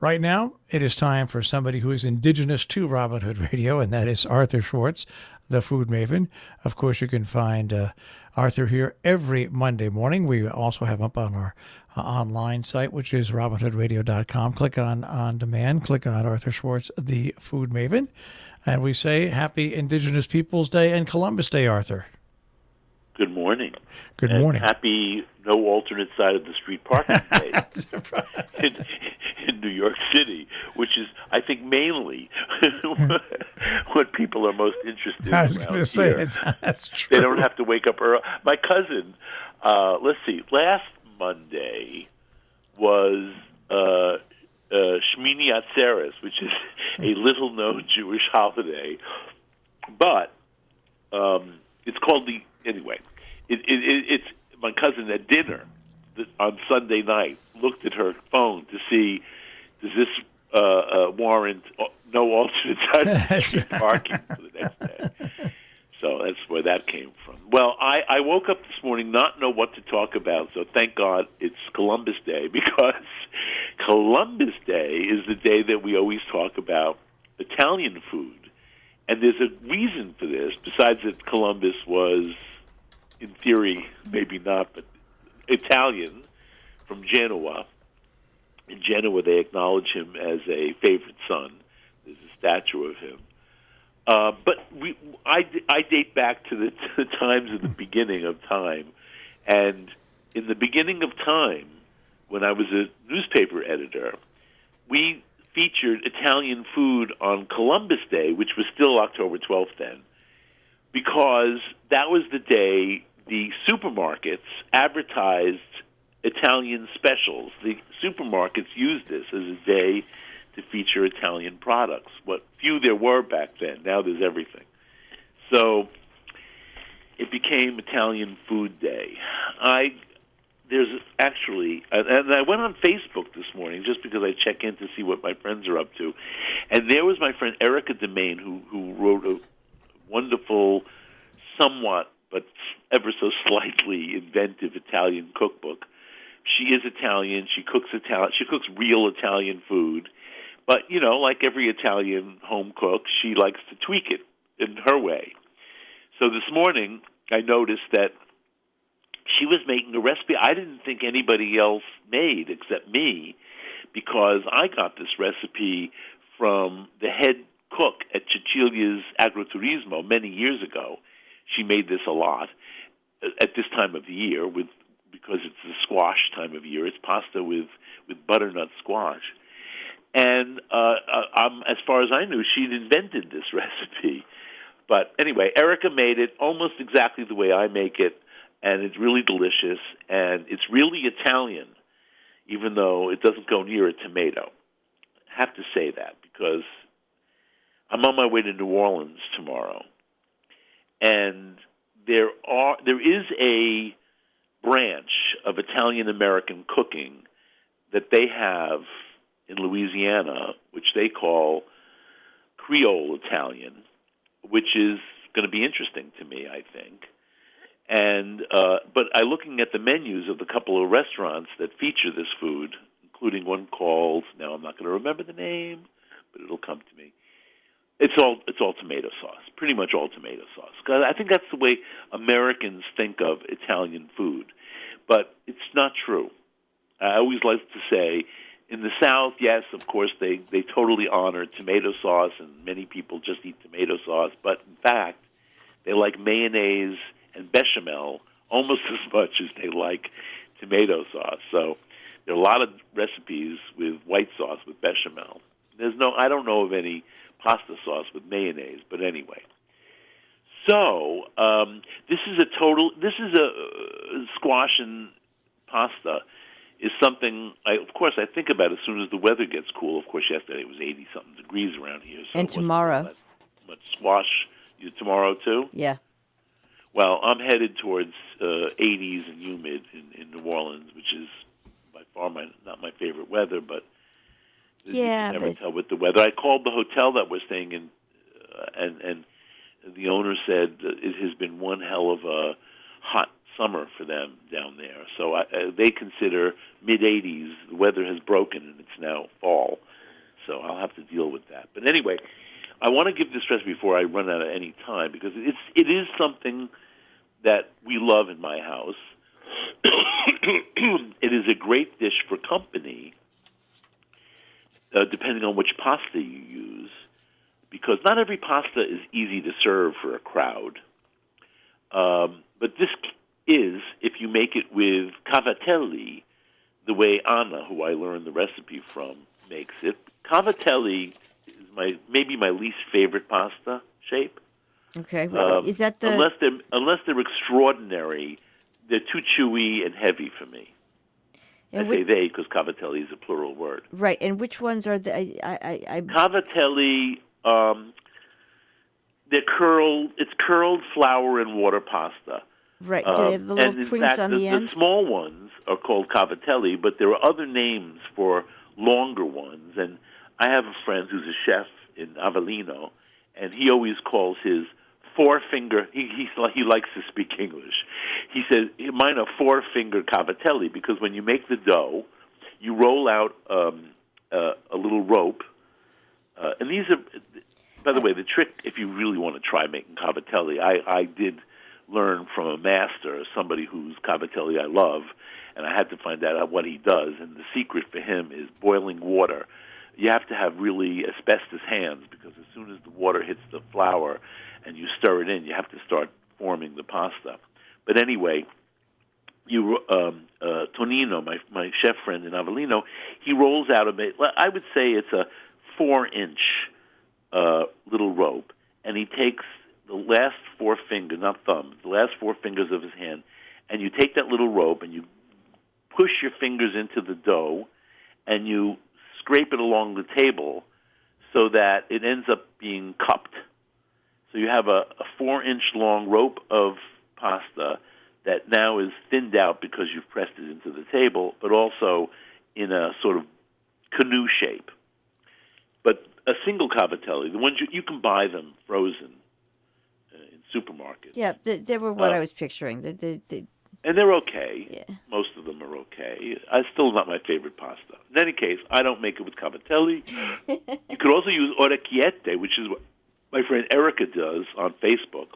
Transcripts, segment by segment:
Right now, it is time for somebody who is indigenous to Robin Hood Radio, and that is Arthur Schwartz, the food maven. Of course, you can find Arthur here every Monday morning. We also have him up on our online site, which is robinhoodradio.com. Click on demand, click on Arthur Schwartz, the food maven, and we say Happy Indigenous Peoples Day and Columbus Day, Arthur. Good morning. Good morning. Happy no alternate side of the street parking day in New York City, which is, I think, mainly what people are most interested in. I was going to say, that's true. They don't have to wake up early. My cousin, let's see, last Monday was Shmini Atzeres, which is a little-known Jewish holiday, but it's called anyway. It's my cousin at dinner on Sunday night looked at her phone to see, does this warrant no alternate side of the street parking for the next day? So that's where that came from. Well, I woke up this morning not know what to talk about, so thank God it's Columbus Day, because Columbus Day is the day that we always talk about Italian food. And there's a reason for this, besides that Columbus was, in theory, maybe not, but Italian from Genoa. In Genoa, they acknowledge him as a favorite son. There's a statue of him. But I date back to the times of the beginning of time. And in the beginning of time, when I was a newspaper editor, we featured Italian food on Columbus Day, which was still October 12th then, because that was the day the supermarkets advertised Italian specials. The supermarkets used this as a day to feature Italian products. What few there were back then. Now there's everything. So it became Italian Food Day. There's actually, and I went on Facebook this morning just because I check in to see what my friends are up to, and there was my friend Erica Demain who wrote a wonderful, somewhat but ever so slightly inventive Italian cookbook. She is Italian. She cooks real Italian food, but like every Italian home cook, she likes to tweak it in her way. So this morning, I noticed that she was making a recipe I didn't think anybody else made except me, because I got this recipe from the head cook at Cecilia's Agroturismo many years ago. She made this a lot at this time of the year because it's the squash time of year. It's pasta with butternut squash. And as far as I knew, she'd invented this recipe. But anyway, Erica made it almost exactly the way I make it, and it's really delicious, and it's really Italian, even though it doesn't go near a tomato. I have to say that because I'm on my way to New Orleans tomorrow, and there is a branch of Italian-American cooking that they have in Louisiana, which they call Creole Italian, which is going to be interesting to me, I think. And but looking at the menus of the couple of restaurants that feature this food, including one called, now I'm not going to remember the name, but it'll come to me. It's all tomato sauce, pretty much all tomato sauce. 'Cause I think that's the way Americans think of Italian food, but it's not true. I always like to say, in the South, yes, of course, they totally honor tomato sauce, and many people just eat tomato sauce, but in fact, they like mayonnaise and bechamel almost as much as they like tomato sauce. So there are a lot of recipes with white sauce with bechamel. I don't know of any pasta sauce with mayonnaise, but anyway. So this is a squash and pasta is something of course I think about as soon as the weather gets cool. Of course, yesterday it was 80-something degrees around here. So and tomorrow. Much squash. Tomorrow too? Yeah. Well, I'm headed towards 80s and humid in New Orleans, which is by far not my favorite weather, but you can never tell with the weather. I called the hotel that we're staying in, and the owner said it has been one hell of a hot summer for them down there. So they consider mid-80s. The weather has broken, and it's now fall. have to deal with that. But anyway, I want to give this recipe before I run out of any time because it is something that we love in my house. It is a great dish for company, depending on which pasta you use, because not every pasta is easy to serve for a crowd. But this is, if you make it with Cavatelli, the way Anna, who I learned the recipe from, makes it. Cavatelli is maybe my least favorite pasta shape. Okay, is that the unless they're extraordinary, they're too chewy and heavy for me. I say they because Cavatelli is a plural word. Right, and which ones are the? Cavatelli, they're curled. It's curled flour and water pasta. Right. Do they have the little twinks on the end? The small ones are called Cavatelli, but there are other names for longer ones. And I have a friend who's a chef in Avellino, and he always calls his four-finger. He likes to speak English. He says mine are four-finger Cavatelli because when you make the dough, you roll out a little rope, and these are. By the way, the trick, if you really want to try making Cavatelli, I did learn from a master, somebody whose Cavatelli I love, and I had to find out what he does. And the secret for him is boiling water. You have to have really asbestos hands because as soon as the water hits the flour and you stir it in, you have to start forming the pasta. But anyway, Tonino, my chef friend in Avellino, he rolls out I would say it's a 4-inch little rope, and he takes the last four fingers, not thumbs, the last four fingers of his hand, and you take that little rope and you push your fingers into the dough and you scrape it along the table so that it ends up being cupped. So you have a 4-inch long rope of pasta that now is thinned out because you've pressed it into the table, but also in a sort of canoe shape. But a single Cavatelli, the ones you can buy them frozen in supermarkets. Yeah, they were what I was picturing. And they're okay. Yeah. Most of them are okay. It's still not my favorite pasta. In any case, I don't make it with Cavatelli. You could also use Orecchiette, which is what my friend Erica does on Facebook.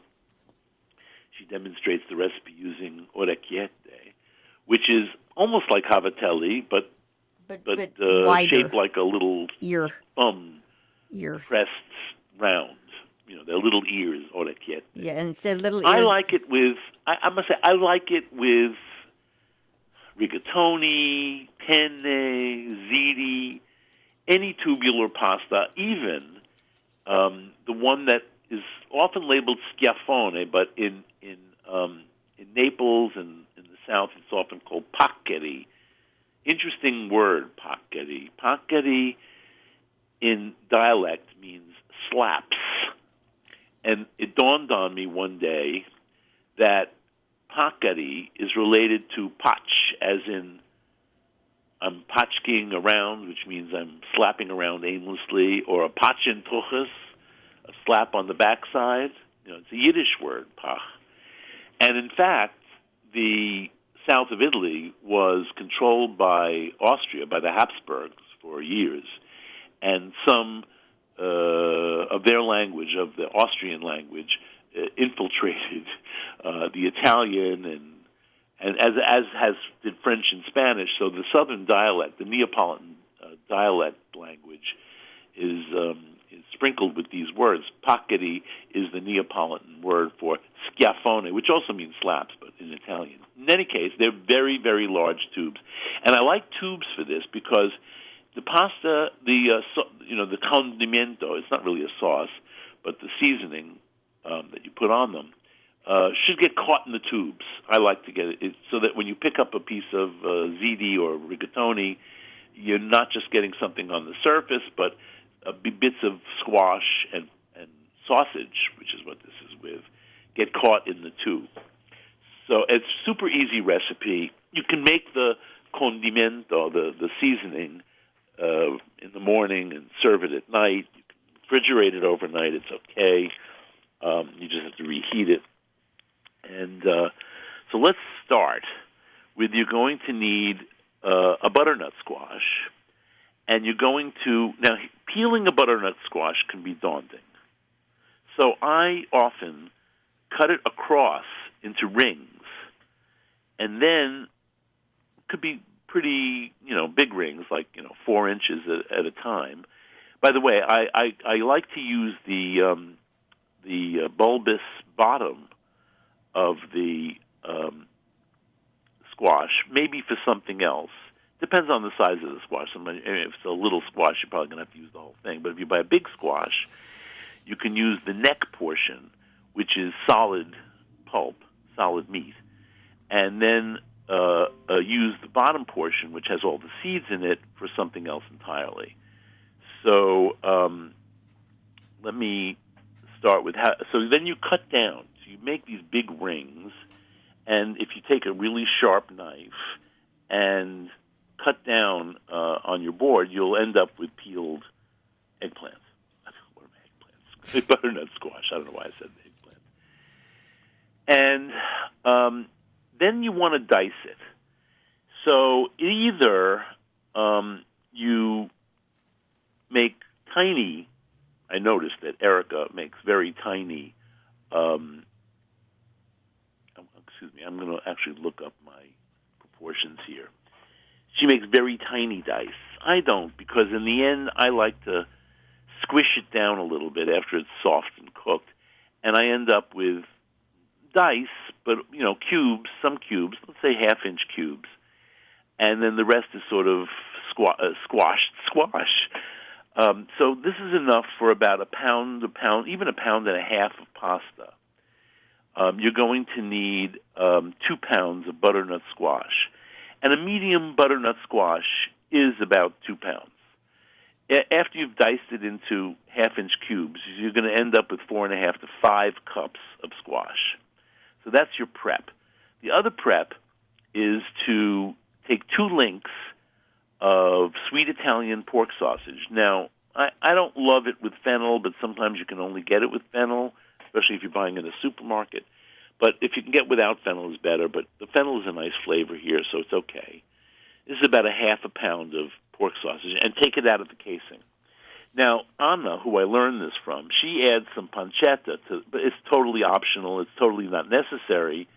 She demonstrates the recipe using Orecchiette, which is almost like Cavatelli, but shaped like a little ear. Pressed round. You know, they're little ears, Orecchiette. Yeah, and instead of little ears. I like it with, I must say, I like it with rigatoni, penne, ziti, any tubular pasta, even the one that is often labeled schiaffone, but in Naples and in the South, it's often called paccheri. Interesting word, paccheri. Paccheri in dialect means slaps. And it dawned on me one day that paccheri is related to pach, as in I'm patchking around, which means I'm slapping around aimlessly, or a pachentuchas, a slap on the backside. You know, it's a Yiddish word, pach. And in fact, the south of Italy was controlled by Austria, by the Habsburgs, for years. And some of their language, of the Austrian language, infiltrated the Italian and as did French and Spanish. So the southern dialect, the Neapolitan dialect language, is sprinkled with these words. Paccheri is the Neapolitan word for schiaffone, which also means slaps, but in Italian. In any case, they're very, very large tubes. And I like tubes for this because the pasta, the condimento, it's not really a sauce, but the seasoning that you put on them should get caught in the tubes. I like to get it so that when you pick up a piece of ziti or rigatoni, you're not just getting something on the surface, but bits of squash and sausage, which is what this is with, get caught in the tube. So it's a super easy recipe. You can make the condimento, the seasoning, in the morning and serve it at night. You can refrigerate it overnight. It's okay. You just have to reheat it. And so let's start with you're going to need a butternut squash. And you're going to, now peeling a butternut squash can be daunting. So I often cut it across into rings, and then could be pretty, big rings, like 4 inches at a time. By the way, I like to use the bulbous bottom of the squash, maybe for something else. Depends on the size of the squash. If it's a little squash, you're probably going to have to use the whole thing. But if you buy a big squash, you can use the neck portion, which is solid pulp, solid meat, and then use the bottom portion, which has all the seeds in it, for something else entirely. So let me start with how. So then you cut down. So you make these big rings, and if you take a really sharp knife and cut down on your board, you'll end up with peeled eggplants. What are eggplants? Butternut squash. I don't know why I said eggplant. And then you want to dice it. So either you make tiny. I noticed that Erica makes very tiny. Excuse me. I'm going to actually look up my proportions here. She makes very tiny dice. I don't, because in the end, I like to squish it down a little bit after it's soft and cooked, and I end up with dice, but cubes, some cubes, let's say half-inch cubes, and then the rest is sort of squashed squash. So this is enough for about a pound, even a pound and a half of pasta. You're going to need 2 pounds of butternut squash. And a medium butternut squash is about 2 pounds. After you've diced it into half-inch cubes, you're going to end up with 4.5 to 5 cups of squash. So that's your prep. The other prep is to take 2 links of sweet Italian pork sausage. Now, I don't love it with fennel, but sometimes you can only get it with fennel, especially if you're buying in a supermarket. But if you can get without fennel, is better. But the fennel is a nice flavor here, so it's okay. This is about a half a pound of pork sausage, and take it out of the casing. Now, Anna, who I learned this from, she adds some pancetta, but it's totally optional. It's totally not necessary,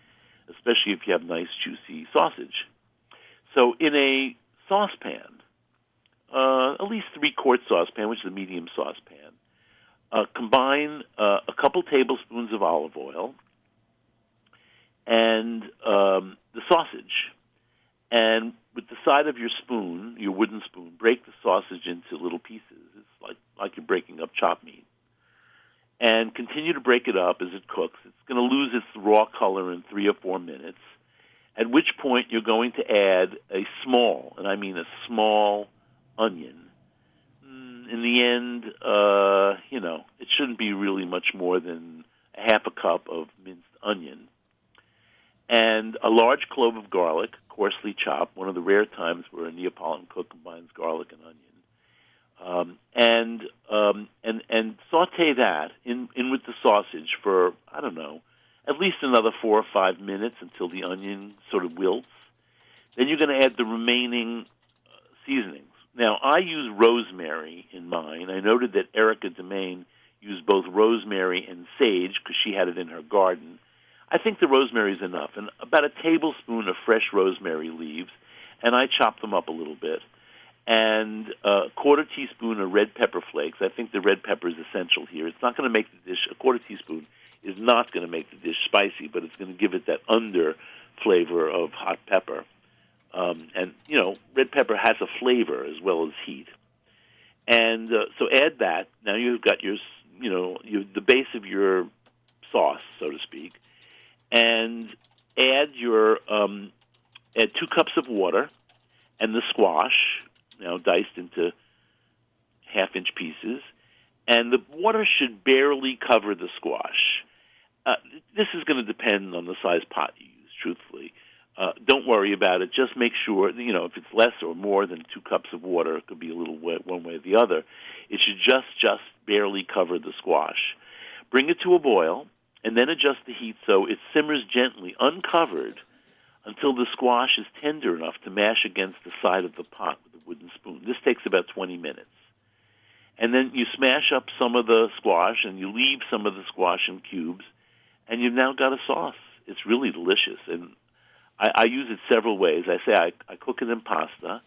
especially if you have nice, juicy sausage. So in a saucepan, at least 3-quart saucepan, which is a medium saucepan, combine a couple tablespoons of olive oil and the sausage. And with the side of your spoon, your wooden spoon, break the sausage into little pieces. It's like you're breaking up chopped meat. And continue to break it up as it cooks. It's going to lose its raw color in 3 or 4 minutes, at which point you're going to add a small, and I mean a small, onion. In the end, it shouldn't be really much more than a half a cup of minced onion. And a large clove of garlic, coarsely chopped, one of the rare times where a Neapolitan cook combines garlic and onion. And saute that in with the sausage for, I don't know, at least another 4 or 5 minutes until the onion sort of wilts. Then you're going to add the remaining seasonings. Now, I use rosemary in mine. I noted that Erica Demain used both rosemary and sage because she had it in her garden. I think the rosemary is enough, and about a tablespoon of fresh rosemary leaves, and I chop them up a little bit, and a quarter teaspoon of red pepper flakes. I think the red pepper is essential here. It's not going to make the dish, a quarter teaspoon is not going to make the dish spicy, but it's going to give it that under flavor of hot pepper. And, red pepper has a flavor as well as heat. And so add that. Now you've got your, the base of your sauce, so to speak. And add add 2 cups of water and the squash, diced into half-inch pieces. And the water should barely cover the squash. This is going to depend on the size pot you use, truthfully. Don't worry about it. Just make sure, if it's less or more than 2 cups of water, it could be a little wet one way or the other. It should just barely cover the squash. Bring it to a boil, and then adjust the heat so it simmers gently, uncovered, until the squash is tender enough to mash against the side of the pot with a wooden spoon. This takes about 20 minutes. And then you smash up some of the squash, and you leave some of the squash in cubes, and you've now got a sauce. It's really delicious, and I use it several ways. I say I cook it in pasta,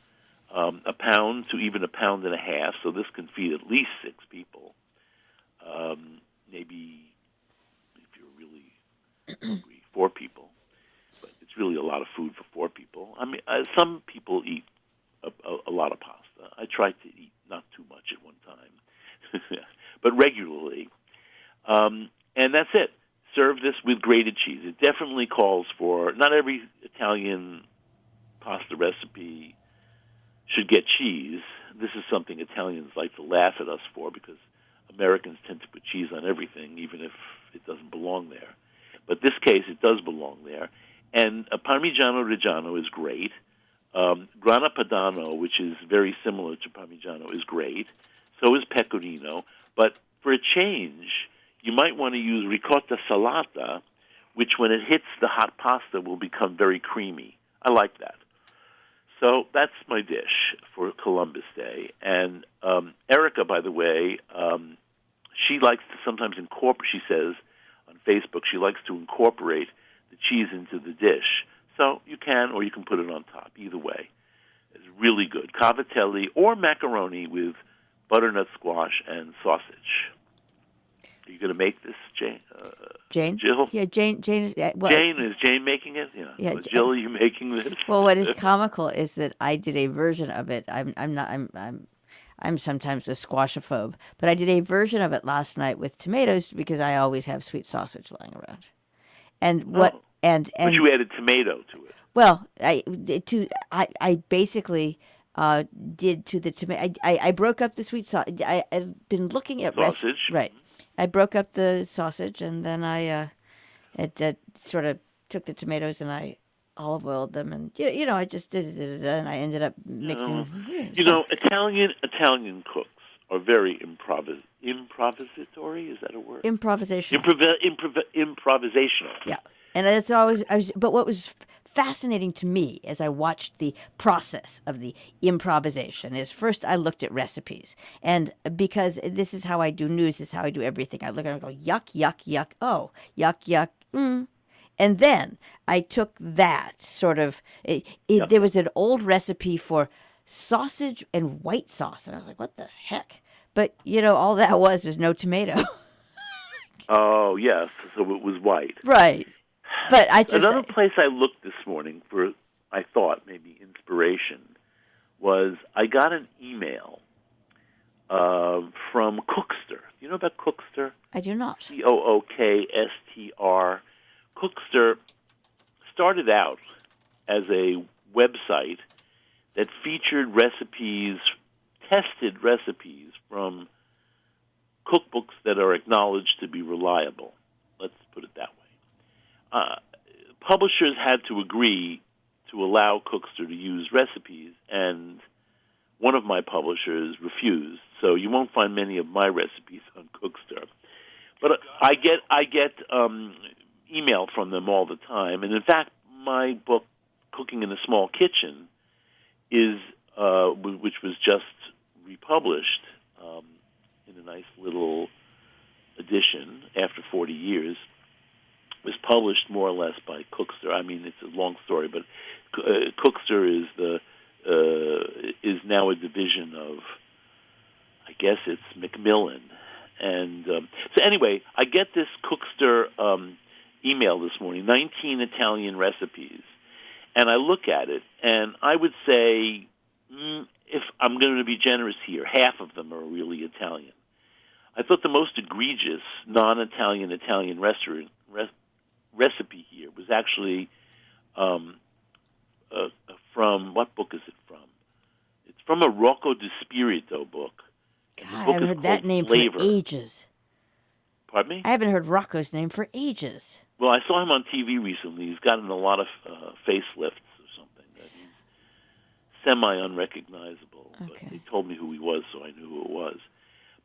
a pound to even a pound and a half, so this can feed at least 6 people. Maybe if you're really hungry, 4 people. But it's really a lot of food for 4 people. I mean, some people eat a lot of pasta. I try to eat not too much at one time, but regularly. And that's it. Serve this with grated cheese. It definitely calls for, not every Italian pasta recipe should get cheese. This is something Italians like to laugh at us for because Americans tend to put cheese on everything, even if it doesn't belong there. But this case, it does belong there. And Parmigiano Reggiano is great. Grana Padano, which is very similar to Parmigiano, is great. So is Pecorino. But for a change, you might want to use ricotta salata, which when it hits the hot pasta will become very creamy. I like that. So that's my dish for Columbus Day. And Erica, by the way, she likes to sometimes incorporate, she says on Facebook, she likes to incorporate the cheese into the dish. So you can, or you can put it on top. Either way. It's really good. Cavatelli or macaroni with butternut squash and sausage. Are you going to make this, Jane? Jane? Jill? Yeah, Jane is... Is Jane making it? Yeah. Jill, are you making this? Well, what is comical is that I did a version of it. I'm sometimes a squashophobe, but I did a version of it last night with tomatoes because I always have sweet sausage lying around. And what... Oh. And but you added tomato to it. Well, I basically did to the tomato. I broke up the sweet sausage. I've been looking at sausage. Right. I broke up the sausage, and then I sort of took the tomatoes and I olive oiled them, and I just did it, and I ended up mixing. Italian cooks are very improvisatory. Is that a word? Improvisational. Improvisational. Yeah, and it's always. But what was fascinating to me as I watched the process of the improvisation is first I looked at recipes, and because this is how I do news, this is how I do everything. I look at it and go yuck, yuck, yuck. Oh, yuck, yuck. And then I took that sort of. There was an old recipe for sausage and white sauce, and I was like, what the heck? But all that was no tomato. Oh yes, so it was white. Right. But another place I looked this morning for, I thought maybe inspiration, was I got an email from Cookster. You know about Cookster? I do not. Cookstr. Cookster started out as a website that featured recipes, tested recipes from cookbooks that are acknowledged to be reliable. Let's put it that way. Publishers had to agree to allow Cookster to use recipes, and one of my publishers refused. So you won't find many of my recipes on Cookster. But I get email from them all the time, and in fact, my book Cooking in a Small Kitchen is which was just republished in a nice little edition after 40 years. Was published more or less by Cookster. I mean, it's a long story, but Cookster is now a division of, I guess it's Macmillan. And so anyway, I get this Cookster email this morning, 19 Italian recipes, and I look at it, and I would say, if I'm going to be generous here, half of them are really Italian. I thought the most egregious non-Italian Italian recipe here was actually from, what book is it from? It's from a Rocco di Spirito book. God, I haven't heard that name Flavor. For ages. Pardon me? I haven't heard Rocco's name for ages. Well, I saw him on TV recently. He's gotten a lot of facelifts or something. He's semi-unrecognizable. Okay. But they told me who he was, so I knew who it was.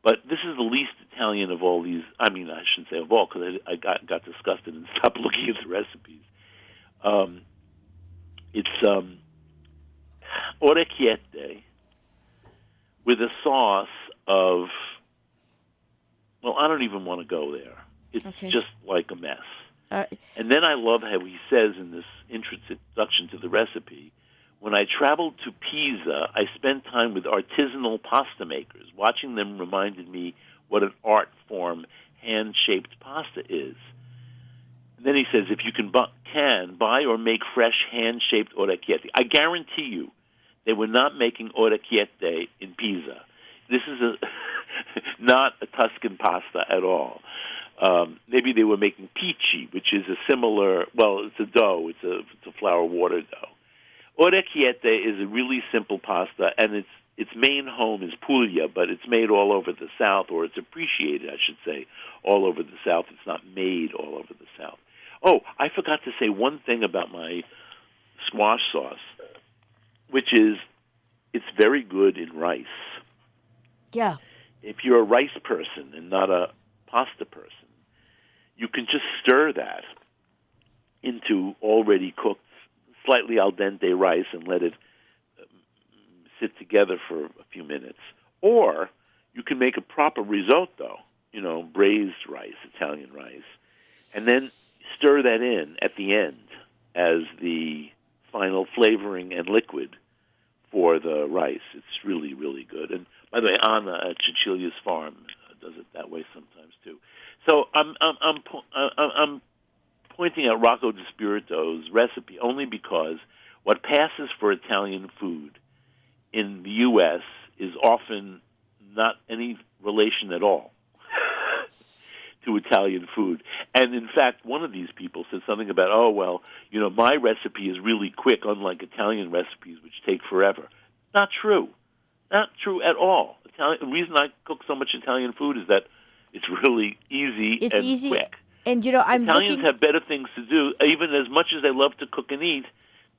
But this is the least Italian of all these. I mean, I shouldn't say of all, because I got disgusted and stopped looking at the recipes. It's orecchiette with a sauce of, well, I don't even want to go there. It's just like a mess. And then I love how he says in this introduction to the recipe, when I traveled to Pisa, I spent time with artisanal pasta makers. Watching them reminded me what an art form hand-shaped pasta is. And then he says, if you can buy or make fresh hand-shaped orecchiette. I guarantee you they were not making orecchiette in Pisa. This is not a Tuscan pasta at all. Maybe they were making pici, which is a similar, well, it's a dough. It's a flour water dough. Orecchiette is a really simple pasta, and its main home is Puglia, but it's made all over the South, or it's appreciated, I should say, all over the South. It's not made all over the South. Oh, I forgot to say one thing about my squash sauce, which is it's very good in rice. Yeah. If you're a rice person and not a pasta person, you can just stir that into already cooked, slightly al dente rice and let it sit together for a few minutes. Or you can make a proper risotto, braised rice, Italian rice, and then stir that in at the end as the final flavoring and liquid for the rice. It's really, really good. And by the way, Anna at Cecilia's Farm does it that way sometimes too. So I'm pointing out Rocco Di Spirito's recipe only because what passes for Italian food in the U.S. is often not any relation at all to Italian food. And in fact, one of these people said something about, my recipe is really quick, unlike Italian recipes, which take forever. Not true. Not true at all. The reason I cook so much Italian food is that it's really easy and quick. And, Italians have better things to do. Even as much as they love to cook and eat,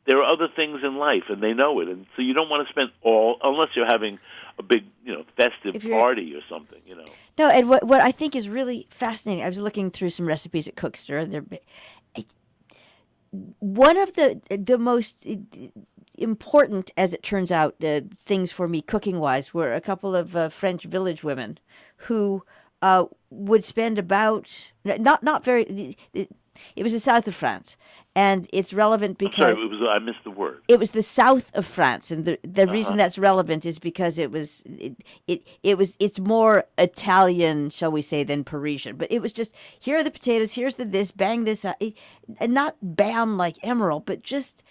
there are other things in life, and they know it. And so you don't want to spend unless you're having a big, festive party or something, No, and what I think is really fascinating, I was looking through some recipes at Cookster, and one of the most important, as it turns out, things for me cooking-wise were a couple of French village women who would spend about not very. It was the south of France, and it's relevant because I missed the word. It was the south of France, and the reason that's relevant is because it's more Italian, shall we say, than Parisian. But it was just, here are the potatoes, here's the this, bang this, and not bam like Emerald, but just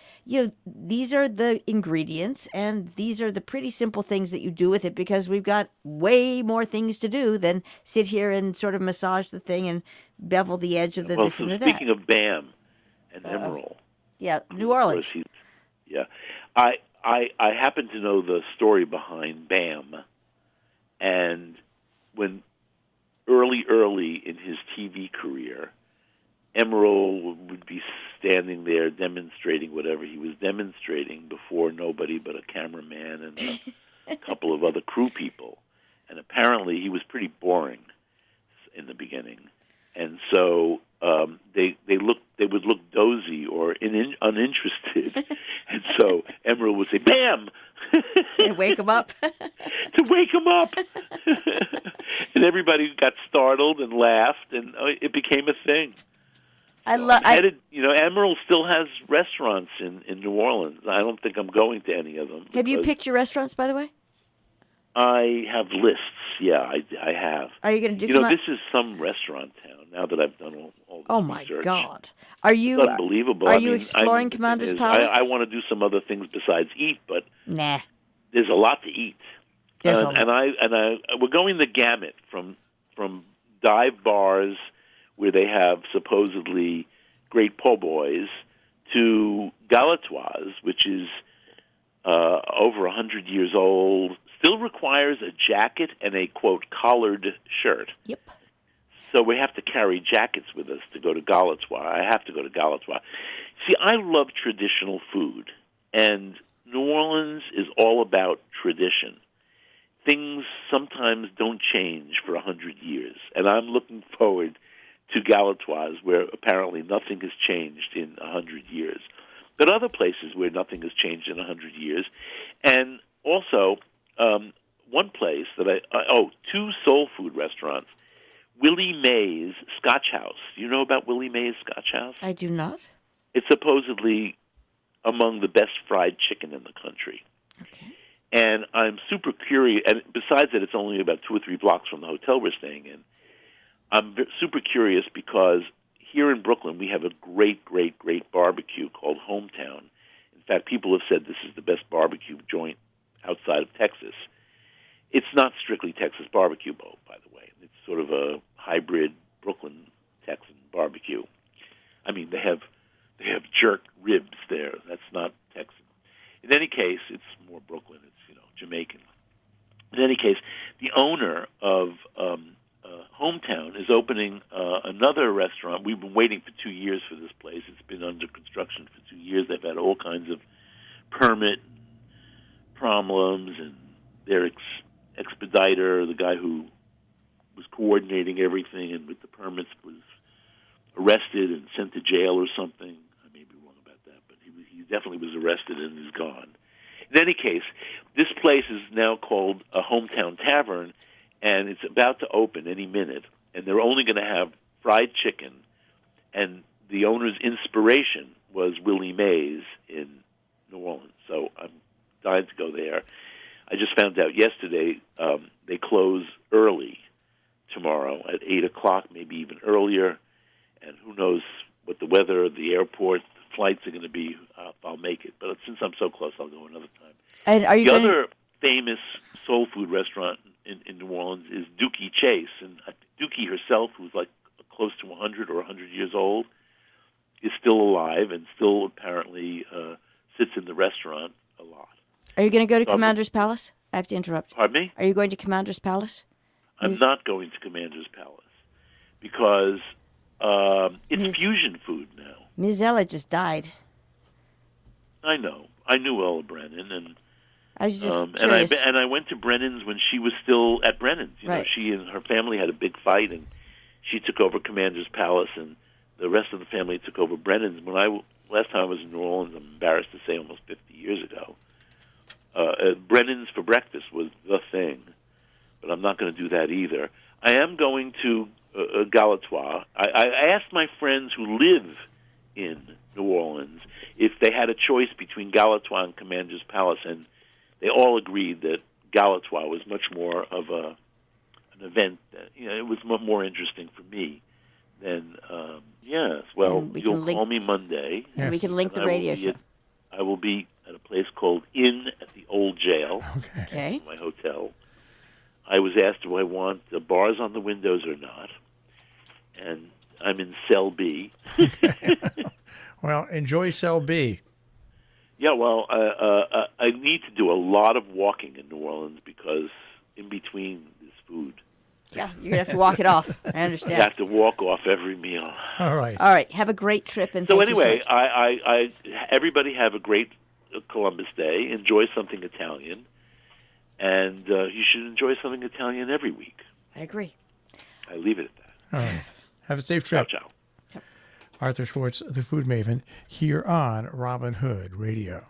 these are the ingredients, and these are the pretty simple things that you do with it, because we've got way more things to do than sit here and sort of massage the thing and bevel the edge of the this and the that. Speaking of Bam and Emerald. Yeah, New Orleans. I happen to know the story behind Bam, and when early in his TV career, Emerald would be standing there demonstrating whatever he was demonstrating before nobody but a cameraman and a couple of other crew people. And apparently he was pretty boring in the beginning. And so they would look dozy or uninterested, and so Emerald would say, "Bam!" And wake him up. To wake him up, and everybody got startled and laughed, and it became a thing. Emerald still has restaurants in New Orleans. I don't think I'm going to any of them. Have you picked your restaurants, by the way? I have lists. Yeah, I have. Are you going to do? This is some restaurant town. Now that I've done all this oh my research. God! Are you it's unbelievable? Are you exploring Commander's Palace? I want to do some other things besides eat, but nah. There's a lot to eat. We're going the gamut from dive bars where they have supposedly great po' boys to galatoirs, which is over 100 years old, still requires a jacket and a, quote, collared shirt. Yep. So we have to carry jackets with us to go to Galatoir. I have to go to Galatoir. See, I love traditional food, and New Orleans is all about tradition. Things sometimes don't change for 100 years, and I'm looking forward to Galatoirs where apparently nothing has changed in 100 years. But other places where nothing has changed in 100 years. And also, one place that two soul food restaurants. Willie Mae's Scotch House. Do you know about Willie Mae's Scotch House? I do not. It's supposedly among the best fried chicken in the country. Okay. And I'm super curious, and besides that, it's only about 2 or 3 blocks from the hotel we're staying in. I'm super curious because here in Brooklyn, we have a great, great, great barbecue called Hometown. In fact, people have said this is the best barbecue joint outside of Texas. It's not strictly Texas barbecue, by the way. It's sort of a hybrid Brooklyn Texan barbecue. I mean, they have jerk ribs there. That's not Texan. In any case, it's more Brooklyn. It's Jamaican. In any case, the owner of Hometown is opening another restaurant. We've been waiting for 2 years for this place. It's been under construction for 2 years. They've had all kinds of permit problems, and their expediter, the guy who was coordinating everything and with the permits, was arrested and sent to jail or something. I may be wrong about that, but he definitely was arrested and is gone. In any case, this place is now called a Hometown Tavern, and it's about to open any minute, and they're only going to have fried chicken, and the owner's inspiration was Willie Mae's in New Orleans, so I'm dying to go there. I just found out yesterday they close early tomorrow at 8 o'clock, maybe even earlier, and who knows what the weather, the airport, the flights are going to be. I'll make it, but since I'm so close, I'll go another time. And are you the other famous soul food restaurant in New Orleans is Dookie Chase, and Dookie herself, who's like close to 100 or 100 years old, is still alive and still apparently sits in the restaurant a lot. Are you going to go to Commander's Palace? I have to interrupt. Pardon me? Are you going to Commander's Palace? I'm not going to Commander's Palace because it's fusion food now. Ms. Ella just died. I know. I knew Ella Brennan, and I was just curious. and I went to Brennan's when she was still at Brennan's. You know, she and her family had a big fight, and she took over Commander's Palace, and the rest of the family took over Brennan's. Last time I was in New Orleans, I'm embarrassed to say, almost 50 years ago. Brennan's for breakfast was the thing, but I'm not going to do that either. I am going to Galatois. I asked my friends who live in New Orleans if they had a choice between Galatois and Commander's Palace, and they all agreed that Galatois was much more of an event. It was more interesting for me than yes. Well, you'll call me Monday, and we can link the radio show. I will be at a place called Inn at the Old Jail. Okay. My hotel. I was asked, do I want the bars on the windows or not? And I'm in Cell B. Well, enjoy Cell B. Yeah, well, I need to do a lot of walking in New Orleans because in between this food. Yeah, you're going to have to walk it off. I understand. You have to walk off every meal. All right. All right. Have a great trip. And so thank anyway, you so much. everybody have a great Columbus Day. Enjoy something Italian. And you should enjoy something Italian every week. I agree. I leave it at that. All right. Have a safe trip. Ciao, ciao. Arthur Schwartz, the Food Maven, here on Robin Hood Radio.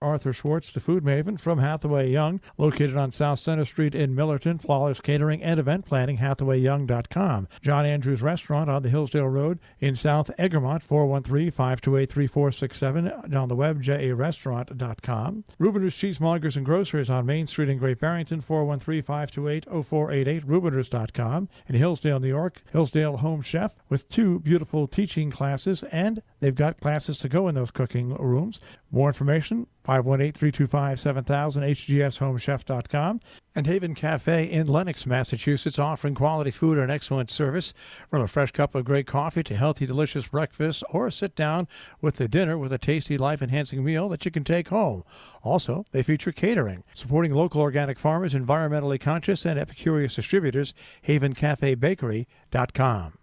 Arthur Schwartz, the Food Maven from Hathaway Young, located on South Center Street in Millerton. Flawless catering and event planning, hathawayyoung.com. John Andrews Restaurant on the Hillsdale Road in South Egremont, 413-528-3467. On the web, jarestaurant.com. Rubiners Cheesemongers and Grocers on Main Street in Great Barrington, 413-528-0488, rubiners.com. In Hillsdale, New York, Hillsdale Home Chef with 2 beautiful teaching classes, and they've got classes to go in those cooking rooms. More information, 518-325-7000, hgshomechef.com. And Haven Cafe in Lenox, Massachusetts, offering quality food and excellent service. From a fresh cup of great coffee to healthy, delicious breakfast, or sit down with the dinner with a tasty, life-enhancing meal that you can take home. Also, they feature catering, supporting local organic farmers, environmentally conscious, and epicurious distributors, havencafebakery.com.